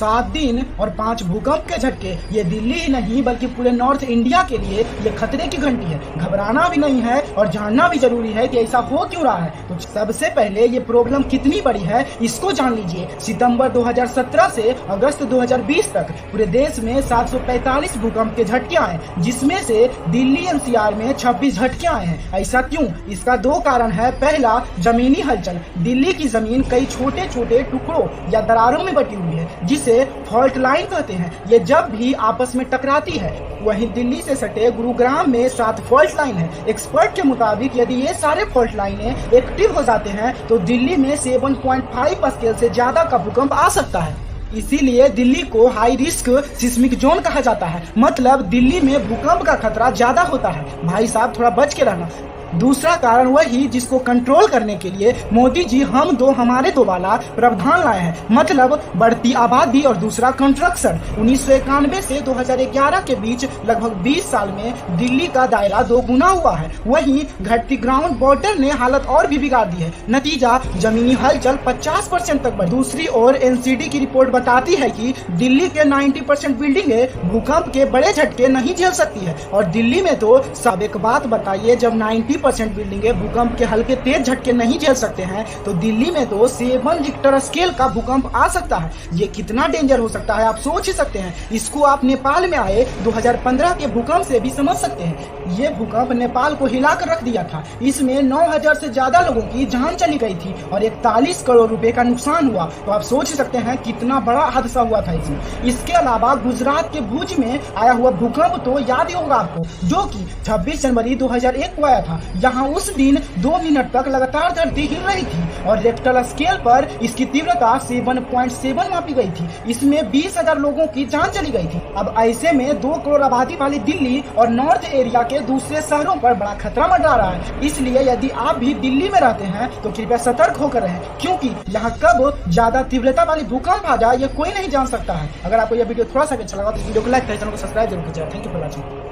7 दिन और 5 भूकंप के झटके, ये दिल्ली ही नहीं बल्कि पूरे नॉर्थ इंडिया के लिए ये खतरे की घंटी है। घबराना भी नहीं है और जानना भी जरूरी है कि ऐसा हो क्यों रहा है। तो सबसे पहले ये प्रॉब्लम कितनी बड़ी है इसको जान लीजिए। सितंबर 2017 से अगस्त 2020 तक पूरे देश में 745 भूकंप के झटके आए, जिसमें से दिल्ली एनसीआर में 26 झटके आए हैं। ऐसा क्यों? इसका 2 कारण है। पहला, जमीनी हलचल। दिल्ली की जमीन कई छोटे छोटे टुकड़ों या दरारों में बटी हुई है, जिसे फॉल्ट लाइन कहते हैं। ये जब भी आपस में टकराती है। वहीं दिल्ली से सटे गुरुग्राम में 7 फॉल्ट लाइन है। एक्सपर्ट के मुताबिक यदि ये सारे फॉल्ट लाइनें एक्टिव हो जाते हैं तो दिल्ली में 7.5 स्केल से ज्यादा का भूकंप आ सकता है। इसीलिए दिल्ली को हाई रिस्क सिस्मिक जोन कहा जाता है। मतलब दिल्ली में भूकंप का खतरा ज्यादा होता है। भाई साहब, थोड़ा बच के रहना। दूसरा कारण वही जिसको कंट्रोल करने के लिए मोदी जी हम दो हमारे दो वाला प्रावधान लाए हैं। मतलब बढ़ती आबादी और दूसरा कंस्ट्रक्शन। 1991 से 2011 के बीच लगभग 20 साल में दिल्ली का दायरा 2 गुना हुआ है। वहीं घटती ग्राउंड वाटर ने हालत और भी बिगाड़ दी है। नतीजा, जमीनी हलचल 50% तक बढ़ी। दूसरी ओर एनसीडी की रिपोर्ट बताती है कि दिल्ली के 90% बिल्डिंगें भूकंप के बड़े झटके नहीं झेल सकती है। और दिल्ली में तो सब एक बात बताइए, जब 90% बिल्डिंगें भूकंप के हल्के तेज झटके नहीं झेल सकते हैं तो दिल्ली में तो 7 रिक्टर स्केल का भूकंप आ सकता है। ये कितना डेंजर हो सकता है आप सोच ही सकते हैं। इसको आप नेपाल में आए 2015 के भूकंप से भी समझ सकते हैं। ये भूकंप नेपाल को हिलाकर रख दिया था। इसमें 9000 से ज्यादा लोगों की जान चली गई थी और 41 करोड़ रुपए का नुकसान हुआ। तो आप सोच सकते हैं कितना बड़ा हादसा हुआ था इसमें। इसके अलावा गुजरात के भुज में आया हुआ भूकंप तो याद ही होगा आपको, जो कि 26 जनवरी 2001 को आया था। यहाँ उस दिन 2 मिनट तक लगातार धरती हिल रही थी और रेक्टर स्केल पर इसकी तीव्रता 7.7 मापी गई थी। इसमें 20,000 लोगों की जान चली गई थी। अब ऐसे में 2 करोड़ आबादी वाली दिल्ली और नॉर्थ एरिया के दूसरे शहरों पर बड़ा खतरा मंडरा रहा है। इसलिए यदि आप भी दिल्ली में रहते हैं तो कृपया सतर्क होकर रहें, क्योंकि यहाँ कब ज्यादा तीव्रता वाली भूकंप आ जाए ये कोई नहीं जान सकता है। अगर आपको यह वीडियो थोड़ा सा अच्छा लगा तो वीडियो को लाइक करें, चैनल को सब्सक्राइब जरूर कीजिए। Thank you for watching.